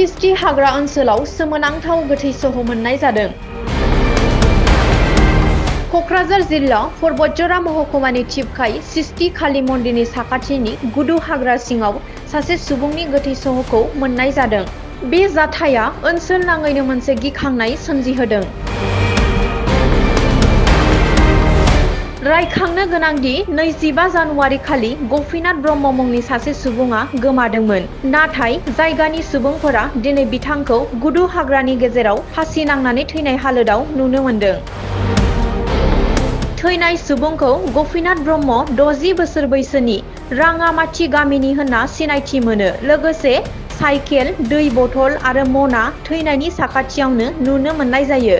सिस्टि हाग्रा ओनसोलाव सोमोनांथाव गोथै सह मोननाय जादों। क'क्राझार जिल्ला पर्बतजरा महकुमानि टिपकाइ सिस्टि काली मन्दिरनि साखाथिनि गुदु हाग्रा सिङाव सासे सुबुंनि गोथै सहखौ मोननाय जादों। बे जाथाया ओनसोल नाङैनो मोनसे गिखांनाय सोमजिहोदों। रायखांनो गोनांदि 25 जानुवारि खालि गपिनाथ ब्रह्म मुंनि सासे सुबुङा गोमादोंमोन। नाथाय जायगानि सुबुंफोरा दिनै बिथांखौ गुदु हाग्रानि गेजेराव फासि नांनानै थैनाय हालोदाव नुनो मोन्दों। थैनाय सुबुंखौ गपिनाथ ब्रह्म 60 बोसोर बैसोनि राङामाटि गामिनि होनना सिनायथि मोनो। लोगोसे साइकेल, दै बथल आरो मना थैनायनि साखाथियावनो नुनो मोननाय जायो।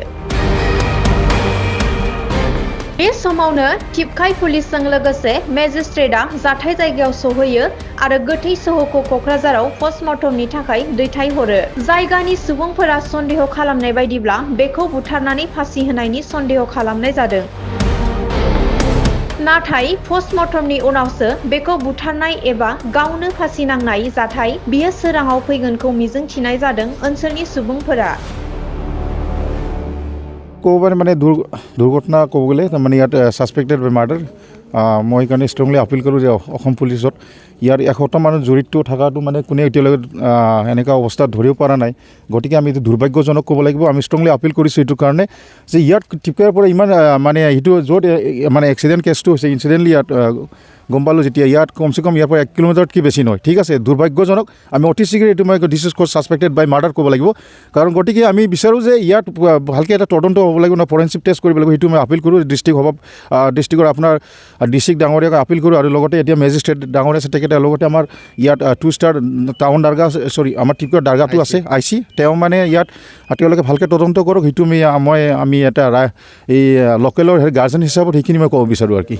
बे समावनो टिपकाइ पुलिसजों लोगोसे मेजिस्ट्रेटआ जाथाय जायगायाव सौहैयो आरो गोथै सहखौ क'क्राझाराव पस्टमर्टमनि थाखाय दैथायहरो। जायगानि सुबुंफोरा सन्देह खालामनाय बायदिब्ला बेखौ बुथारनानै फासि होनायनि सन्देह खालामनाय जादों। नाथाय पस्टमर्टमनि उनावसो बेखौ बुथारनाय एबा गावनो फासि नांनाय जाथाय बियो सोराङाव फैगोनखौ मिजिंथिनाय जादों ओनसोलनि सुबुंफोरा। ক'ব পাৰে মানে দুৰ্ঘটনা ক'ব গ'লে তাৰমানে ইয়াত ছাছপেক্টেড বাই মাৰ্ডাৰ। মই সেইকাৰণে ষ্ট্ৰংলি আপিল কৰোঁ যে অসম পুলিচত ইয়াৰ 100টা মানুহ জড়িত থকাটো মানে কোনে এতিয়ালৈকে এনেকুৱা অৱস্থাত ধৰিব পৰা নাই। গতিকে আমি এইটো দুৰ্ভাগ্যজনক ক'ব লাগিব। আমি ষ্ট্ৰংলি আপিল কৰিছোঁ এইটো কাৰণে যে ইয়াত টিপকাইৰ পৰা ইমান মানে সেইটো য'ত মানে এক্সিডেণ্ট কেছটো হৈছে ইনচিডেণ্টলি ইয়াত গম পালোঁ যেতিয়া ইয়াত কমচে কম ইয়াৰ পৰা 1 কিলোমিটাৰতকৈ বেছি নহয়। ঠিক আছে, দুৰ্ভাগ্যজনক। আমি অতি শীঘ্ৰে এইটো মই this is cause suspected by murder ক'ব লাগিব। কাৰণ গতিকে আমি বিচাৰোঁ যে ইয়াত ভালকৈ এটা তদন্ত হ'ব লাগিব, ফৰেনচিক টেষ্ট কৰিব লাগিব। সেইটো মই আপিল কৰোঁ ডিষ্ট্ৰিক্টৰ আপোনাৰ ডিষ্ট্ৰিক্ট ডাঙৰীয়াক আপিল কৰোঁ। আৰু লগতে এতিয়া মেজিষ্ট্ৰেট ডাঙৰীয়া আছে তেখেতে লগতে আমাৰ ইয়াত 2 ষ্টাৰ টাউন দাৰগাহ আমাৰ টিপকাইৰ দাৰগাহটো আছে IC, তেওঁ মানে ইয়াত তেওঁলোকে ভালকৈ তদন্ত কৰক। সেইটো আমি এটা এই লোকেলৰ গাৰ্জেন হিচাপত সেইখিনি মই ক'ব বিচাৰোঁ আৰু কি।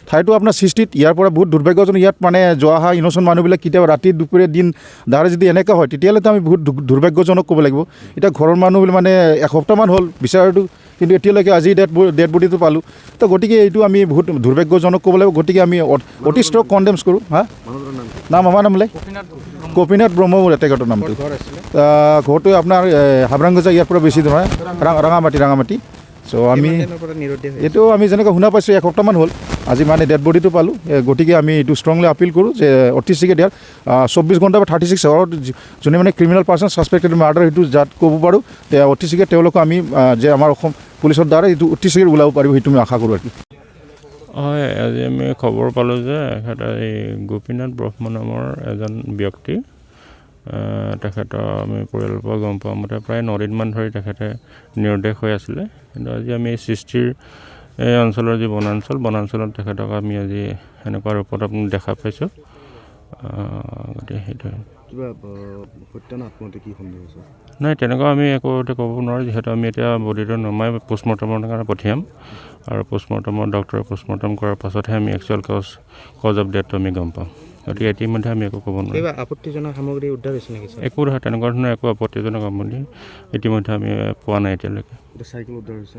ঠাইটো আপোনাৰ সৃষ্টিত ইয়াৰ পৰা বহুত দুৰ্ভাগ্যজনক। ইয়াত মানে যোৱা অহা ইন'চেণ্ট মানুহবিলাক কেতিয়াবা ৰাতি দুপৰীয়া দিন দাৰে যদি এনেকুৱা হয় তেতিয়াহ'লেতো আমি বহুত দুৰ্ভাগ্যজনক ক'ব লাগিব। এতিয়া ঘৰৰ মানুহ মানে এসপ্তাহমান হ'ল বিচাৰটো, কিন্তু এতিয়ালৈকে আজি ডেড বডিটো পালোঁ। তো গতিকে এইটো আমি বহুত দুৰ্ভাগ্যজনক ক'ব লাগিব। গতিকে আমি অতি ষ্ট্ৰং কণ্ডেমছ কৰোঁ। নাম আমাৰ নামলে গপিনাথ ব্ৰহ্ম তেখেতৰ নামটো। ঘৰটো আপোনাৰ হাবৰাংগজা ইয়াৰ পৰা বেছি নহয়, ৰাঙামাটি। চ' আমি এইটো আমি যেনেকৈ শুনা পাইছোঁ 1 সপ্তাহমান হ'ল, আজি মানে ডেড বডিটো পালোঁ। গতিকে আমি এইটো ষ্ট্ৰংলি আপিল কৰোঁ যে অতি শীঘ্ৰে দিয়াৰ 24 ঘণ্টা বা 36 আৱাৰত যোনে মানে ক্ৰিমিনেল পাৰ্চন ছাছপেক্টেড মাৰ্ডাৰ সেইটো যাত ক'ব পাৰোঁ অতি শীঘ্ৰে তেওঁলোকক আমি যে আমাৰ অসম পুলিচৰ দ্বাৰা এইটো অতি শীঘ্ৰে ওলাব পাৰিব সেইটো আমি আশা কৰোঁ আৰু কি। হয়, আজি আমি খবৰ পালোঁ যে এই গপিনাথ ব্ৰহ্ম নামৰ এজন ব্যক্তি, তেখেতৰ আমি পৰিয়ালৰ পৰা গম পোৱা মতে প্ৰায় 9 দিনমান ধৰি তেখেতে নিৰুদ্দেশ হৈ আছিলে। কিন্তু আজি আমি সৃষ্টিৰ এই অঞ্চলৰ যি বনাঞ্চলত তেখেতক আমি আজি এনেকুৱা ৰূপত আপুনি দেখা পাইছোঁ। গতিকে সেইটোৱে নাই, তেনেকুৱা আমি একো ক'ব নোৱাৰোঁ। যিহেতু আমি এতিয়া বডিটো নমাই পষ্টমৰ্টমৰ কাৰণে পঠিয়াম আৰু ডক্টৰে পষ্টমৰ্টম কৰাৰ পাছতহে আমি একচুৱেল কজ অফ ডেথটো আমি গম পাম। গতিকে ইতিমধ্যে আমি একো ক'ব নোৱাৰোঁ। আপত্তিজনক সামগ্ৰী উদ্ধাৰ হৈছে নেকি? একো তেনেকুৱা ধৰণৰ একো আপত্তিজনক সামগ্ৰী ইতিমধ্যে আমি পোৱা নাই এতিয়ালৈকে। চাইকেল উদ্ধাৰ হৈছে।